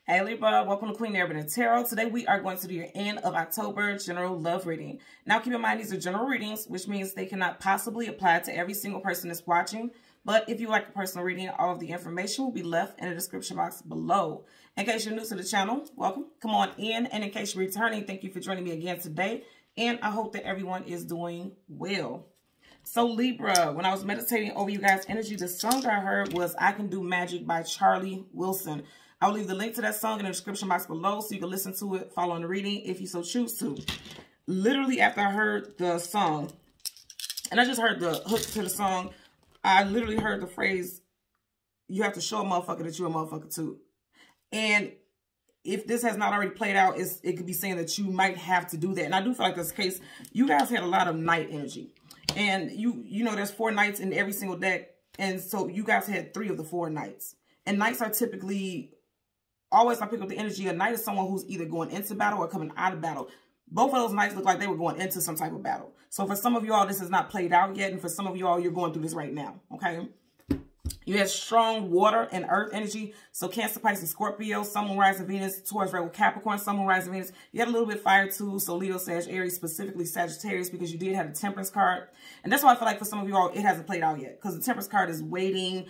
Hey Libra, welcome to Queen Urban Tarot. Today we are going to do your end of October general love reading. Now keep in mind these are general readings, which means they cannot possibly apply to every single person that's watching. But if you like a personal reading, all of the information will be left in the description box below. In case you're new to the channel, welcome. Come on in. And in case you're returning, thank you for joining me again today. And I hope that everyone is doing well. So Libra, when I was meditating over you guys' energy, the song I heard was I Can Do Magic by Charlie Wilson. I'll leave the link to that song in the description box below so you can listen to it following the reading if you so choose to. Literally after I heard the song, and I just heard the hook to the song, I literally heard the phrase, you have to show a motherfucker that you're a motherfucker too. And if this has not already played out, it could be saying that you might have to do that. And I do feel like that's the case. You guys had a lot of night energy. And you know there's 4 nights in every single deck. And so you guys had 3 of the 4 nights. And nights are typically, always I pick up the energy. A knight is someone who's either going into battle or coming out of battle. Both of those nights look like they were going into some type of battle. So for some of y'all, this has not played out yet. And for some of y'all, you're going through this right now. Okay. You have strong water and earth energy. So Cancer, Pisces, Scorpio, Sun, Moon, Rising, Venus, Taurus, Virgo, Capricorn, Sun, Moon, Rising, Venus. You had a little bit of fire too. So Leo, Sag, Aries, specifically Sagittarius, because you did have a Temperance card. And that's why I feel like for some of you all, it hasn't played out yet. Because the Temperance card is waiting,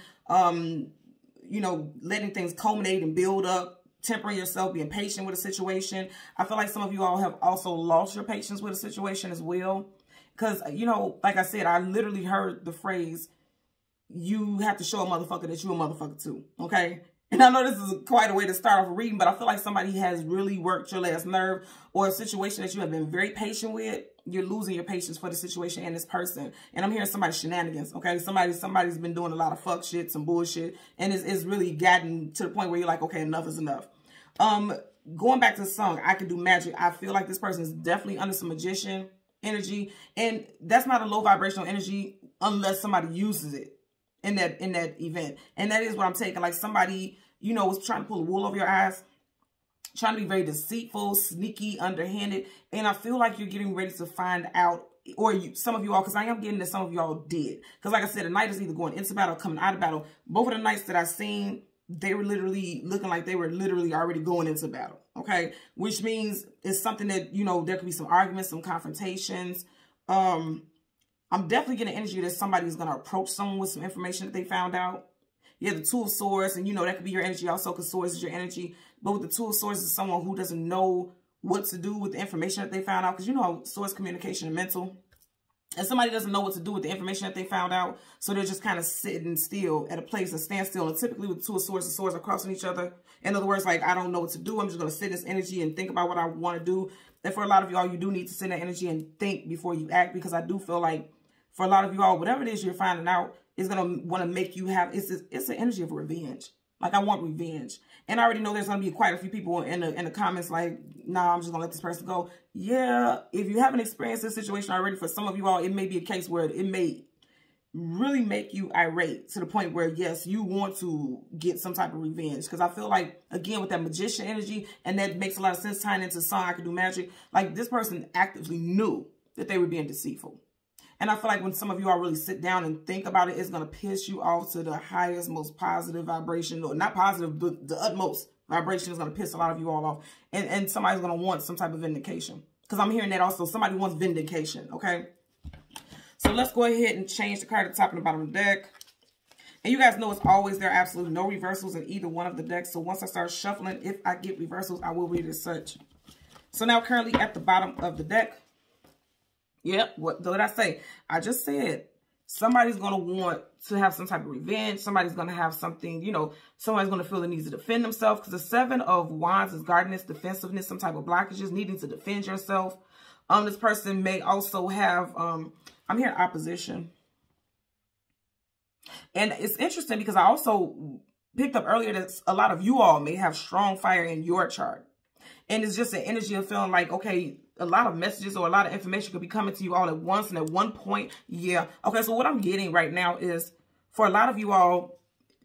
you know, letting things culminate and build up, tempering yourself, being patient with a situation. I feel like some of you all have also lost your patience with a situation as well. Because, you know, like I said, I literally heard the phrase, you have to show a motherfucker that you're a motherfucker too, okay? And I know this is quite a way to start off a reading, but I feel like somebody has really worked your last nerve, or a situation that you have been very patient with. You're losing your patience for the situation and this person. And I'm hearing somebody's shenanigans, okay? Somebody's been doing a lot of fuck shit, some bullshit, and it's really gotten to the point where you're like, okay, enough is enough. Going back to the song, I Can Do Magic, I feel like this person is definitely under some magician energy, and that's not a low vibrational energy unless somebody uses it in that event. And that is what I'm taking. Like somebody, you know, was trying to pull the wool over your eyes, trying to be very deceitful, sneaky, underhanded. And I feel like you're getting ready to find out, or some of you all, because I am getting that some of you all did. Because like I said, the night is either going into battle or coming out of battle. Both of the nights that I've seen, they were literally looking like they were literally already going into battle. Okay. Which means it's something that, you know, there could be some arguments, some confrontations. I'm definitely getting energy that somebody is going to approach someone with some information that they found out. You have the Two of Swords, and you know that could be your energy also, because Swords is your energy. But with the Two of Swords is someone who doesn't know what to do with the information that they found out, because you know Swords, communication, and mental. And somebody doesn't know what to do with the information that they found out, so they're just kind of sitting still at a place of standstill. And typically with Two of Swords, the swords are crossing each other. In other words, like, I don't know what to do. I'm just going to sit in this energy and think about what I want to do. And for a lot of y'all, you do need to sit in that energy and think before you act, because I do feel like for a lot of you all, whatever it is you're finding out is going to want to make you have, it's an energy of revenge. Like, I want revenge. And I already know there's going to be quite a few people in the comments like, nah, I'm just going to let this person go. Yeah, if you haven't experienced this situation already, for some of you all, it may be a case where it may really make you irate to the point where, yes, you want to get some type of revenge. Because I feel like, again, with that magician energy, and that makes a lot of sense tying into the song I Can Do Magic, like this person actively knew that they were being deceitful. And I feel like when some of you all really sit down and think about it, it's going to piss you off to the highest, most positive vibration. Or not positive, but the utmost vibration is going to piss a lot of you all off. And somebody's going to want some type of vindication. Because I'm hearing that also. Somebody wants vindication, okay? So let's go ahead and change the card at the top and the bottom of the deck. And you guys know it's always there are absolutely no reversals in either one of the decks. So once I start shuffling, if I get reversals, I will read it as such. So now currently at the bottom of the deck, yep, what did I say? I just said somebody's going to want to have some type of revenge. Somebody's going to have something, you know, somebody's going to feel the need to defend themselves. Because the 7 of Wands is guardedness, defensiveness, some type of blockages, needing to defend yourself. This person may also have, I'm hearing opposition. And it's interesting because I also picked up earlier that a lot of you all may have strong fire in your chart. And it's just an energy of feeling like, okay, a lot of messages or a lot of information could be coming to you all at once. And at one point, yeah. Okay, so what I'm getting right now is for a lot of you all,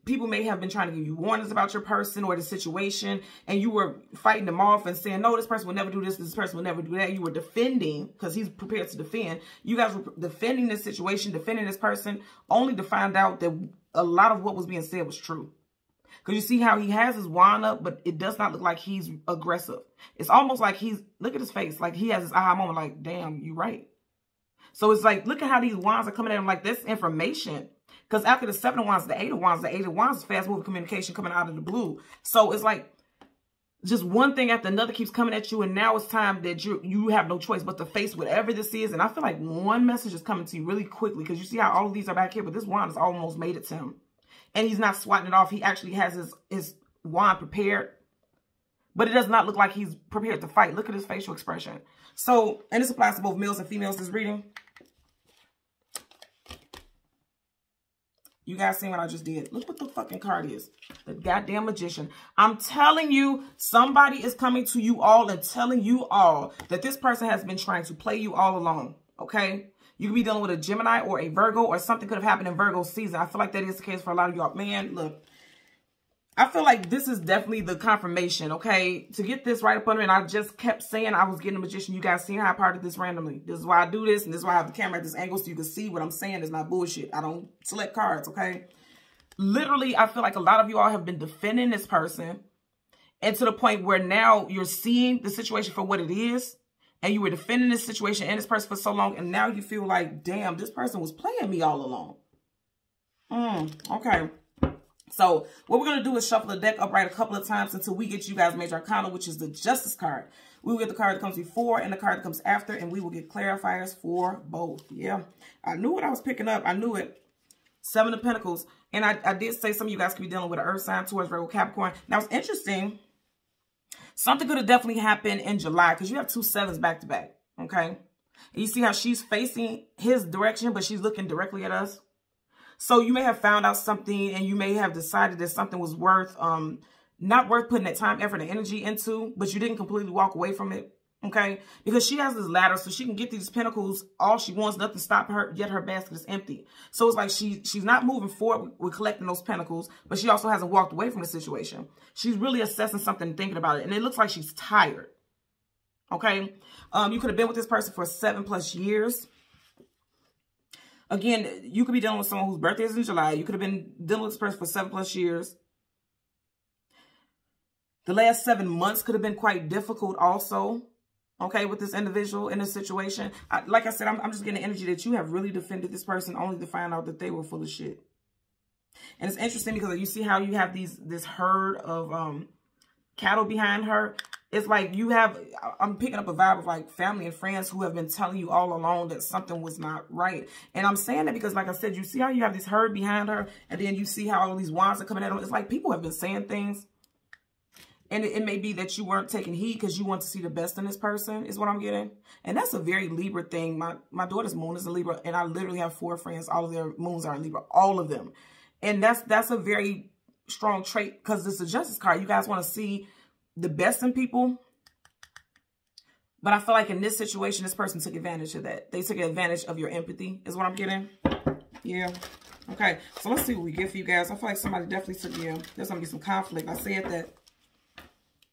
people may have been trying to give you warnings about your person or the situation. And you were fighting them off and saying, no, this person will never do this. This person will never do that. You were defending because he's prepared to defend. You guys were defending this situation, defending this person, only to find out that a lot of what was being said was true. Because you see how he has his wand up, but it does not look like he's aggressive. It's almost like look at his face. Like he has this aha moment like, damn, you're right. So it's like, look at how these wands are coming at him like this information. Because after the 7 of Wands, the 8 of Wands is fast moving communication coming out of the blue. So it's like just one thing after another keeps coming at you. And now it's time that you have no choice but to face whatever this is. And I feel like one message is coming to you really quickly. Because you see how all of these are back here. But this wand has almost made it to him. And he's not swatting it off. He actually has his wand prepared. But it does not look like he's prepared to fight. Look at his facial expression. So, and this applies to both males and females this reading. You guys seen what I just did? Look what the fucking card is. The goddamn Magician. I'm telling you, somebody is coming to you all and telling you all that this person has been trying to play you all along. Okay? You could be dealing with a Gemini or a Virgo, or something could have happened in Virgo season. I feel like that is the case for a lot of y'all. Man, look. I feel like this is definitely the confirmation, okay? To get this right up under, and I just kept saying I was getting a Magician. You guys seen how I parted this randomly. This is why I do this, and this is why I have the camera at this angle so you can see what I'm saying is not bullshit. I don't select cards, okay? Literally, I feel like a lot of you all have been defending this person, and to the point where now you're seeing the situation for what it is, and you were defending this situation and this person for so long, and now you feel like, damn, this person was playing me all along. Okay. So what we're going to do is shuffle the deck upright a couple of times until we get you guys Major Arcana, which is the Justice card. We will get the card that comes before and the card that comes after, and we will get clarifiers for both. Yeah, I knew what I was picking up. I knew it. 7 of Pentacles. And I did say some of you guys could be dealing with an Earth sign, Taurus, Virgo, Capricorn. Now, it's interesting. Something could have definitely happened in July because you have 2 7s back to back. Okay. And you see how she's facing his direction, but she's looking directly at us. So you may have found out something and you may have decided that something was worth, not worth putting that time, effort, and energy into, but you didn't completely walk away from it, okay? Because she has this ladder, so she can get these pentacles all she wants, nothing to stop her, yet her basket is empty. So it's like she's not moving forward with collecting those pentacles, but she also hasn't walked away from the situation. She's really assessing something and thinking about it, and it looks like she's tired, okay? You could have been with this person for 7+ years. Again, you could be dealing with someone whose birthday is in July. You could have been dealing with this person for 7+ years. The last 7 months could have been quite difficult also, okay, with this individual in this situation. Like I said, I'm just getting the energy that you have really defended this person only to find out that they were full of shit. And it's interesting because you see how you have this herd of cattle behind her. It's like you have, I'm picking up a vibe of like family and friends who have been telling you all along that something was not right. And I'm saying that because, like I said, you see how you have this herd behind her, and then you see how all these wands are coming at them. It's like people have been saying things. And it may be that you weren't taking heed because you want to see the best in this person, is what I'm getting. And that's a very Libra thing. My daughter's moon is a Libra, and I literally have 4 friends. All of their moons are in Libra, all of them. And that's a very strong trait because it's a Justice card. You guys want to see the best in people. But I feel like in this situation, this person took advantage of that. They took advantage of your empathy, is what I'm getting. Yeah. Okay. So let's see what we get for you guys. I feel like somebody definitely took, yeah, there's going to be some conflict. I said that.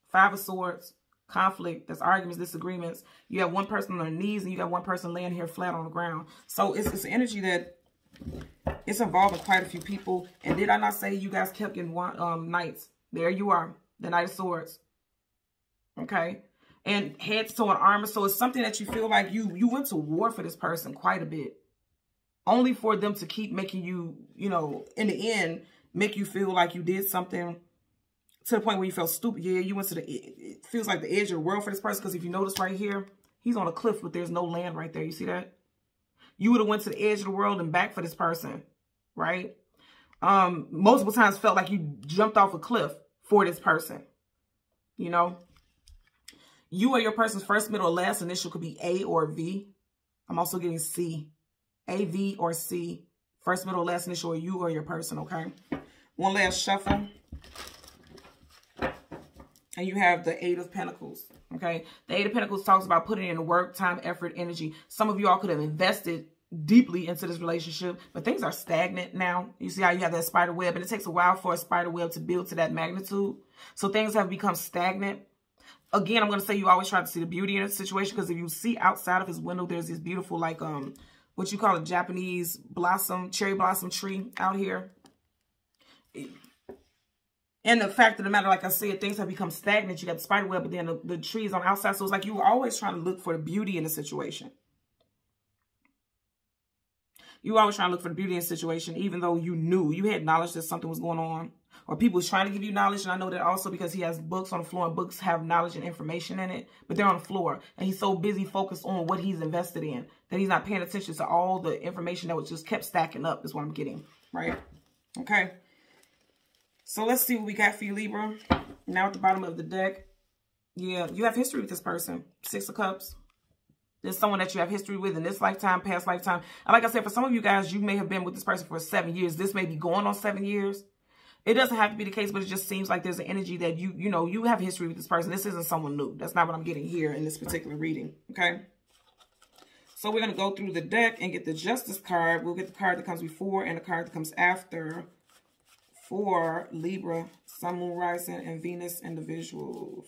5 of Swords, conflict, that's arguments, disagreements. You have one person on their knees and you got one person laying here flat on the ground. So it's an energy that it's involving quite a few people. And did I not say you guys kept getting Knights? There you are, the Knight of Swords. Okay. And heads to an armor. So it's something that you feel like you went to war for this person quite a bit. Only for them to keep making you, you know, in the end, make you feel like you did something to the point where you felt stupid. Yeah, you went to it feels like the edge of the world for this person. Because if you notice right here, he's on a cliff, but there's no land right there. You see that? You would have went to the edge of the world and back for this person, right? Multiple times felt like you jumped off a cliff for this person, you know? You or your person's first, middle, or last initial could be A or V. I'm also getting C. A, V, or C. First, middle, last initial, or you or your person, okay? One last shuffle. And you have the 8 of Pentacles, okay? The 8 of Pentacles talks about putting in work, time, effort, energy. Some of you all could have invested deeply into this relationship, but things are stagnant now. You see how you have that spider web, and it takes a while for a spider web to build to that magnitude. So things have become stagnant. Again, I'm going to say you always try to see the beauty in a situation, because if you see outside of his window, there's this beautiful, like, what you call a Japanese blossom, cherry blossom tree out here. And the fact of the matter, like I said, things have become stagnant. You got the spider web, but then the trees on the outside. So it's like you were always trying to look for the beauty in the situation. You were always trying to look for the beauty in the situation, even though you knew, you had knowledge that something was going on. Or people was trying to give you knowledge. And I know that also because he has books on the floor, and books have knowledge and information in it. But they're on the floor. And he's so busy focused on what he's invested in that he's not paying attention to all the information that was just kept stacking up is what I'm getting. Right? Okay. So let's see what we got for you, Libra. Now at the bottom of the deck. Yeah, you have history with this person. 6 of Cups. There's someone that you have history with in this lifetime, past lifetime. And like I said, for some of you guys, you may have been with this person for 7 years. This may be going on 7 years. It doesn't have to be the case, but it just seems like there's an energy that you know, you have history with this person. This isn't someone new. That's not what I'm getting here in this particular reading. Okay. So we're going to go through the deck and get the Justice card. We'll get the card that comes before and the card that comes after for Libra, Sun, Moon, Rising, and Venus individuals.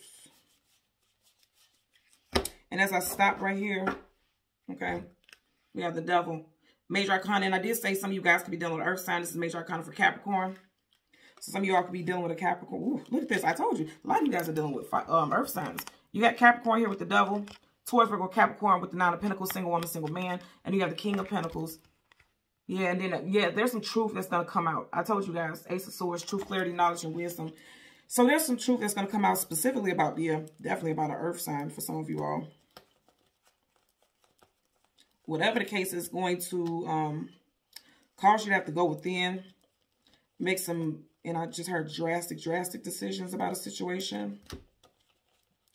And as I stop right here, okay, we have the Devil. Major Arcana, and I did say some of you guys could be dealing with Earth sign. This is Major Arcana for Capricorn. So some of you all could be dealing with a Capricorn. Ooh, look at this. I told you. A lot of you guys are dealing with Earth signs. You got Capricorn here with the Devil. Taurus, Virgo, Capricorn with the 9 of Pentacles, single woman, single man. And you have the King of Pentacles. Yeah, and then, yeah, there's some truth that's going to come out. I told you guys, Ace of Swords, truth, clarity, knowledge, and wisdom. So there's some truth that's going to come out specifically about, yeah, definitely about an Earth sign for some of you all. Whatever the case is going to cause you to have to go within, make some, and I just heard drastic decisions about a situation.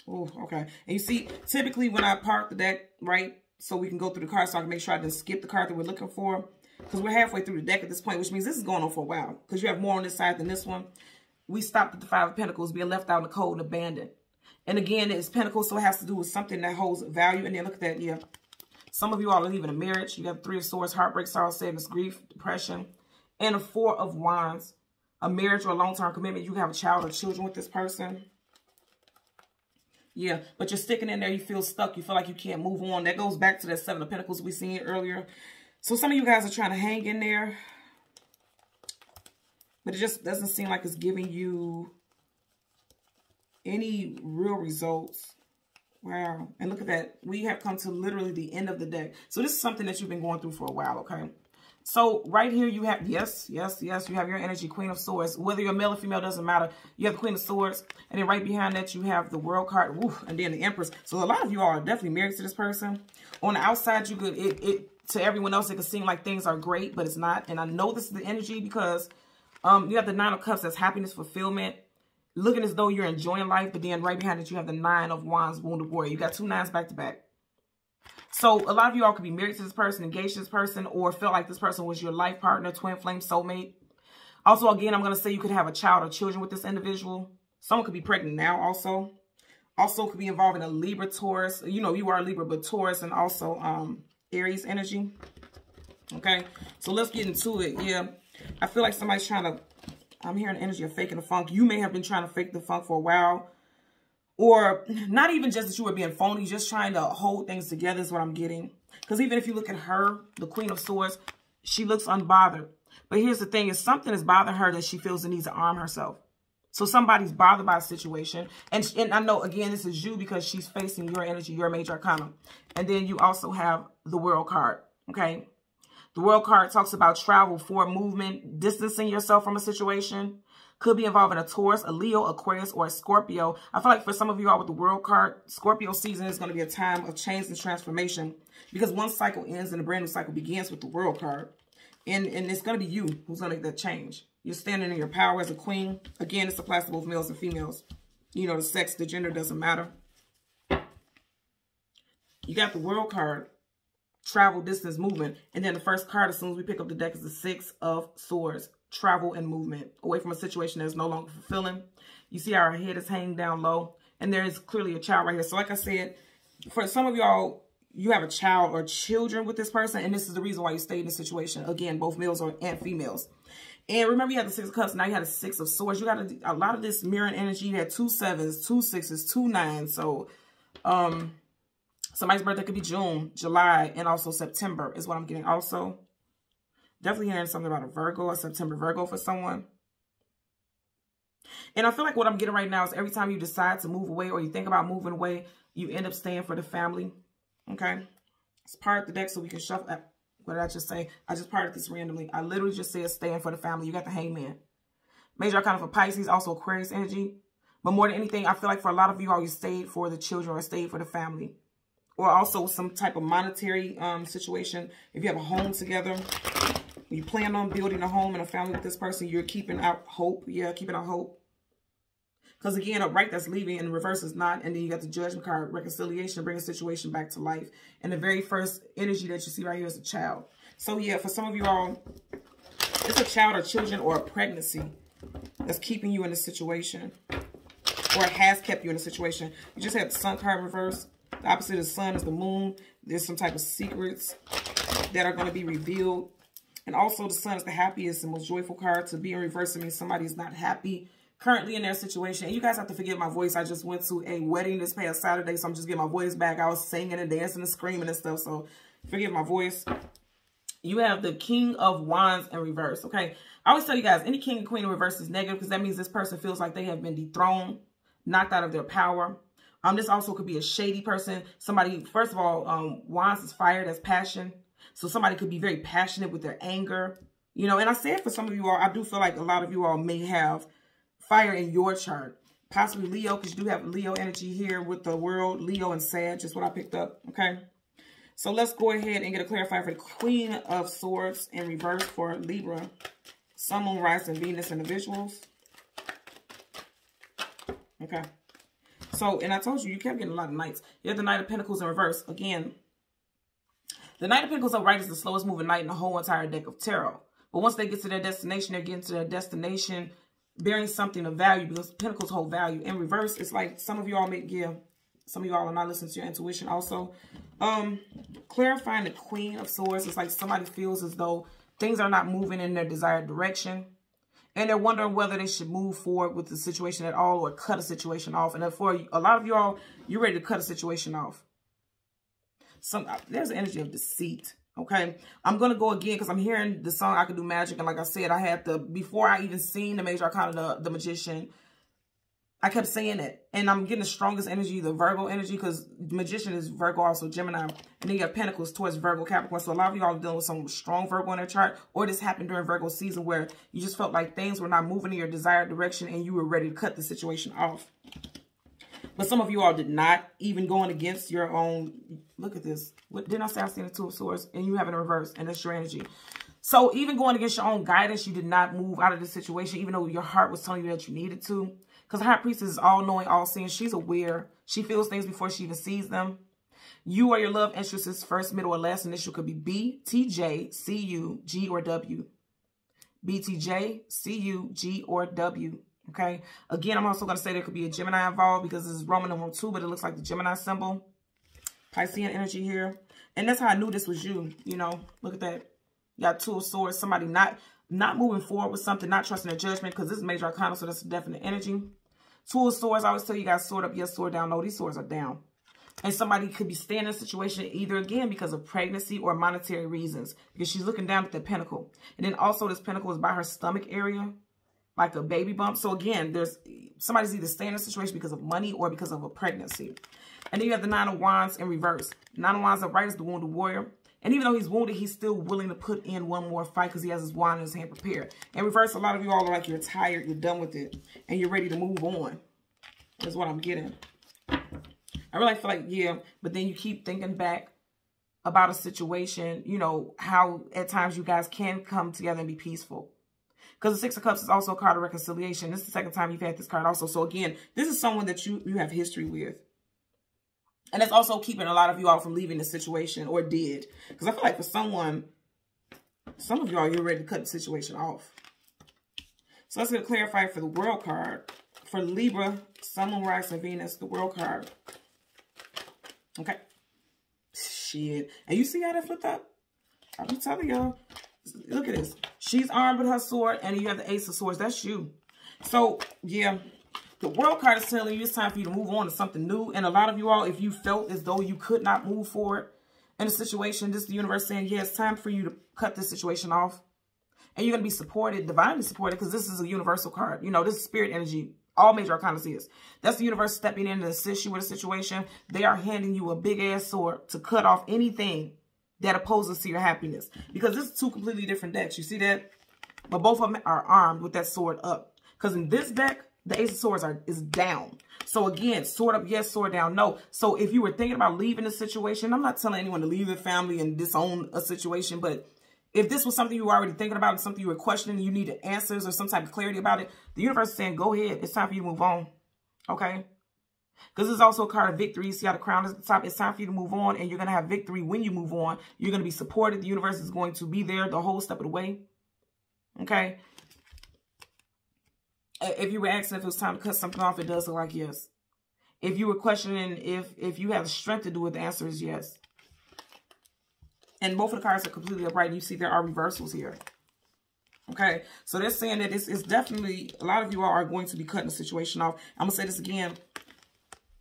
Oh, okay. And you see, typically when I park the deck, right, so we can go through the cards, so I can make sure I didn't skip the card that we're looking for. Because we're halfway through the deck at this point, which means this is going on for a while. Because you have more on this side than this one. We stopped at the 5 of Pentacles, being left out in the cold and abandoned. And again, it's Pentacles, so it has to do with something that holds value. And then look at that, yeah. Some of you all are leaving a marriage. You have 3 of Swords, heartbreak, sorrow, sadness, grief, depression. And a 4 of Wands. A marriage or a long-term commitment. You have a child or children with this person. Yeah, but you're sticking in there. You feel stuck. You feel like you can't move on. That goes back to that 7 of Pentacles we seen earlier. So some of you guys are trying to hang in there. But it just doesn't seem like it's giving you any real results. Wow. And look at that. We have come to literally the end of the deck. So this is something that you've been going through for a while, okay? So right here you have, yes, you have your energy, Queen of Swords. Whether you're male or female, doesn't matter. You have the Queen of Swords. And then right behind that, you have the World card. Woo, and then the Empress. So a lot of you all are definitely married to this person. On the outside, you could, to everyone else, it could seem like things are great, but it's not. And I know this is the energy because you have the 9 of Cups. That's happiness, fulfillment. Looking as though you're enjoying life. But then right behind it, you have the 9 of Wands, wounded warrior. You got 2 9s back to back. So a lot of you all could be married to this person, engaged to this person, or felt like this person was your life partner, twin flame, soulmate. Also, again, I'm going to say you could have a child or children with this individual. Someone could be pregnant now also. Also could be involved in a Libra, Taurus. You know, you are a Libra, but Taurus and also Aries energy. Okay, so let's get into it. Yeah, I feel like somebody's trying to, I'm hearing the energy of faking the funk. You may have been trying to fake the funk for a while. Or not even just that you were being phony, just trying to hold things together is what I'm getting. Because even if you look at her, the Queen of Swords, she looks unbothered. But here's the thing, is something is bothering her that she feels the need to arm herself. So somebody's bothered by a situation. And I know, again, this is you because she's facing your energy, your major arcana. And then you also have the World card, okay? The World card talks about travel, forward movement, distancing yourself from a situation. Could be involving a Taurus, a Leo, Aquarius, or a Scorpio. I feel like for some of you all with the World card, Scorpio season is going to be a time of change and transformation. Because one cycle ends and a brand new cycle begins with the World card. And it's going to be you who's going to make that change. You're standing in your power as a queen. Again, this applies to both males and females. You know, the sex, the gender doesn't matter. You got the World card, travel, distance, movement. And then the first card, as soon as we pick up the deck, is the 6 of Swords. Travel and movement away from a situation that is no longer fulfilling. You see our head is hanging down low. And there is clearly a child right here. So like I said, for some of y'all, you have a child or children with this person. And this is the reason why you stayed in this situation. Again, both males and females. And remember, you had the 6 of Cups. Now you had the 6 of Swords. You got a lot of this mirroring energy. You had 2 7s, 2 6s, 2 9s. So somebody's birthday could be June, July, and also September is what I'm getting also. Definitely hearing something about a Virgo, a September Virgo for someone. And I feel like what I'm getting right now is every time you decide to move away or you think about moving away, you end up staying for the family. Okay? It's part of the deck so we can shuffle. What did I just say? I just parted this randomly. I literally just said staying for the family. You got the Hangman. Major Arcana for Pisces, also Aquarius energy. But more than anything, I feel like for a lot of you all, you stayed for the children or stayed for the family. Or also some type of monetary situation. If you have a home together, you plan on building a home and a family with this person, you're keeping out hope. Yeah, keeping out hope. Because again, upright, that's leaving, and the reverse is not. And then you got the Judgment card, reconciliation, bring a situation back to life. And the very first energy that you see right here is a child. So yeah, for some of you all, it's a child or children or a pregnancy that's keeping you in this situation. Or it has kept you in a situation. You just had the Sun card reverse. The opposite of the Sun is the Moon. There's some type of secrets that are going to be revealed. And also the Sun is the happiest and most joyful card. To be in reverse, it means somebody's not happy currently in their situation. And you guys have to forgive my voice. I just went to a wedding this past Saturday, so I'm just getting my voice back. I was singing and dancing and screaming and stuff, so forgive my voice. You have the King of Wands in reverse, okay? I always tell you guys, any King and Queen in reverse is negative because that means this person feels like they have been dethroned, knocked out of their power. This also could be a shady person. Somebody, first of all, Wands is fire, that's passion. So somebody could be very passionate with their anger. You know, and I said for some of you all, I do feel like a lot of you all may have fire in your chart. Possibly Leo, because you do have Leo energy here with the world. Leo and Sag, just what I picked up, okay? So let's go ahead and get a clarifier for the Queen of Swords in reverse for Libra. Sun, Moon, Rising, Venus individuals. Okay. So, and I told you, you kept getting a lot of Knights. You have the Knight of Pentacles in reverse. Again, the Knight of Pentacles upright is the slowest moving knight in the whole entire deck of tarot. But once they get to their destination, they're getting to their destination bearing something of value, because Pentacles hold value. In reverse, it's like some of you all may give. Some of you all are not listening to your intuition also. Clarifying the Queen of Swords, it's like somebody feels as though things are not moving in their desired direction. And they're wondering whether they should move forward with the situation at all or cut a situation off. And for a lot of y'all, you're ready to cut a situation off. There's an energy of deceit. Okay, I'm going to go again because I'm hearing the song I Could Do Magic. And like I said, I had the, before I even seen the Major Arcana, the Magician, I kept saying it. And I'm getting the strongest energy, the Virgo energy, because the Magician is Virgo, also Gemini. And then you have Pentacles towards Virgo, Capricorn. So a lot of y'all are dealing with some strong Virgo in their chart. Or this happened during Virgo season where you just felt like things were not moving in your desired direction and you were ready to cut the situation off. But some of you all did not, even going against your own. Look at this. What didn't I say? I seen the Two of Swords, and you have it in reverse, and that's your energy. So even going against your own guidance, you did not move out of the situation, even though your heart was telling you that you needed to. Because the High Priestess is all-knowing, all-seeing. She's aware. She feels things before she even sees them. You or your love interest's first, middle, or last initial could be B, T, J, C, U, G, or W. B, T, J, C, U, G, or W. Okay. Again, I'm also going to say there could be a Gemini involved because this is Roman numeral 2, but it looks like the Gemini symbol. Piscean energy here. And that's how I knew this was you. You know, look at that. You got Two of Swords. Somebody not moving forward with something, not trusting their judgment, because this is Major Arcana, so that's a definite energy. Two of Swords. I always tell you guys, sword up, yes, sword down. No, these swords are down. And somebody could be staying in a situation either, again, because of pregnancy or monetary reasons, because she's looking down at the pentacle. And then also this pentacle is by her stomach area, like a baby bump. So again, there's somebody's either staying in a situation because of money or because of a pregnancy. And then you have the Nine of Wands in reverse. Nine of Wands upright is the wounded warrior. And even though he's wounded, he's still willing to put in one more fight because he has his wand in his hand prepared. In reverse, a lot of you all are like you're tired, you're done with it, and you're ready to move on. That's what I'm getting. I really feel like, yeah, but then you keep thinking back about a situation, you know, how at times you guys can come together and be peaceful. Because the Six of Cups is also a card of reconciliation. This is the second time you've had this card also. So again, this is someone that you have history with. And it's also keeping a lot of you all from leaving the situation, or did. Because I feel like for some of y'all, you're ready to cut the situation off. So let's get a clarifier for the World card. For Libra, Sun, Moon, Rising, Venus, the World card. Okay. Shit. And you see how that flipped up? I'll be telling y'all. Look at this. She's armed with her sword, and you have the Ace of Swords. That's you. So, yeah. The World card is telling you it's time for you to move on to something new. And a lot of you all, if you felt as though you could not move forward in a situation, this is the universe saying, yeah, it's time for you to cut this situation off. And you're going to be supported, divinely supported, because this is a universal card. You know, this is spirit energy. All major arcana is. That's the universe stepping in to assist you with a situation. They are handing you a big-ass sword to cut off anything that opposes to your happiness. Because this is two completely different decks. You see that? But both of them are armed with that sword up. Because in this deck, the Ace of Swords is down. So again, sword up, yes, sword down, no. So if you were thinking about leaving a situation, I'm not telling anyone to leave their family and disown a situation, but if this was something you were already thinking about and something you were questioning, you needed answers or some type of clarity about it, the universe is saying, go ahead. It's time for you to move on. Okay? Because this is also a card of victory. You see how the crown is at the top? It's time for you to move on, and you're going to have victory when you move on. You're going to be supported. The universe is going to be there the whole step of the way. Okay? If you were asking if it was time to cut something off, it does look like yes. If you were questioning if you have the strength to do it, the answer is yes. And both of the cards are completely upright. And you see there are reversals here. Okay. So they're saying that it's definitely, a lot of you all are going to be cutting the situation off. I'm going to say this again.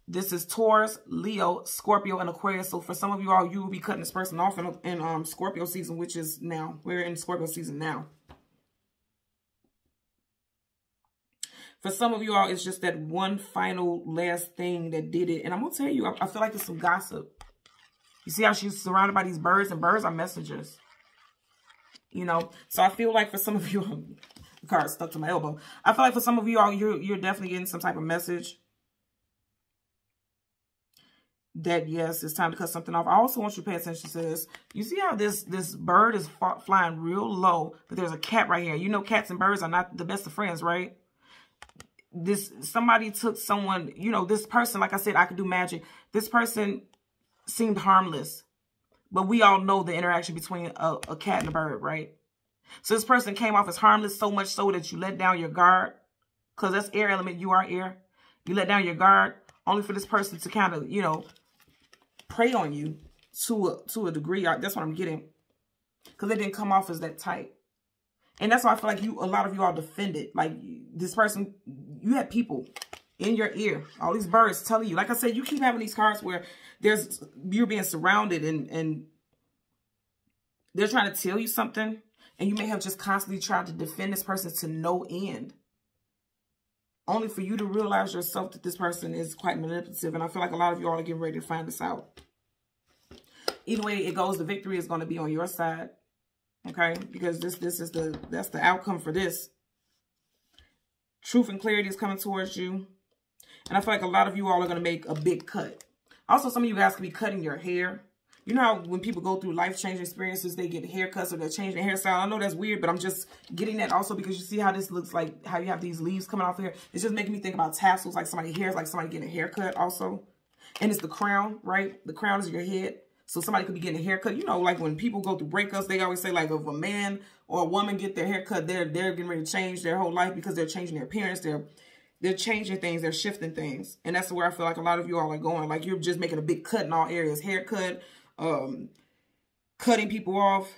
This is Taurus, Leo, Scorpio, and Aquarius. So for some of you all, you will be cutting this person off in Scorpio season, which is now. We're in Scorpio season now. For some of you all, it's just that one final last thing that did it. And I'm going to tell you, I feel like there's some gossip. You see how she's surrounded by these birds, and birds are messengers. You know, so I feel like for some of you, the card stuck to my elbow. I feel like for some of you all, you're definitely getting some type of message that, yes, it's time to cut something off. I also want you to pay attention to this. You see how this bird is flying real low, but there's a cat right here. You know, cats and birds are not the best of friends, right? Somebody took someone, you know, this person, like I said, I could do magic. This person seemed harmless, but we all know the interaction between a cat and a bird, right? So this person came off as harmless, so much so that you let down your guard, because that's air element, you are air. You let down your guard only for this person to kind of, you know, prey on you to a degree. That's what I'm getting, because they didn't come off as that tight. And that's why I feel like a lot of you all defended. Like this person, you had people in your ear, all these birds telling you. Like I said, you keep having these cards where you're being surrounded and they're trying to tell you something, and you may have just constantly tried to defend this person to no end, only for you to realize yourself that this person is quite manipulative. And I feel like a lot of you all are getting ready to find this out. Either way it goes, the victory is going to be on your side. Okay, because that's the outcome for this. Truth and clarity is coming towards you. And I feel like a lot of you all are going to make a big cut. Also, some of you guys could be cutting your hair. You know how when people go through life-changing experiences, they get haircuts or they're changing their hairstyle. I know that's weird, but I'm just getting that also because you see how this looks like, how you have these leaves coming off here. It's just making me think about tassels, like somebody's hair, like somebody getting a haircut also. And it's the crown, right? The crown is your head. So somebody could be getting a haircut. You know, like when people go through breakups, they always say like if a man or a woman get their haircut, they're getting ready to change their whole life because they're changing their appearance. They're changing things. They're shifting things. And that's where I feel like a lot of you all are going. Like you're just making a big cut in all areas. Haircut, cutting people off.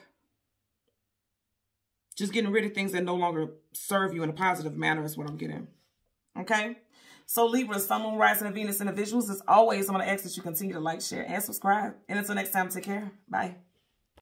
Just getting rid of things that no longer serve you in a positive manner is what I'm getting. Okay? So Libra, Sun, Moon, Rising, and Venus in the visuals. As always, I'm going to ask that you continue to like, share, and subscribe. And until next time, take care. Bye.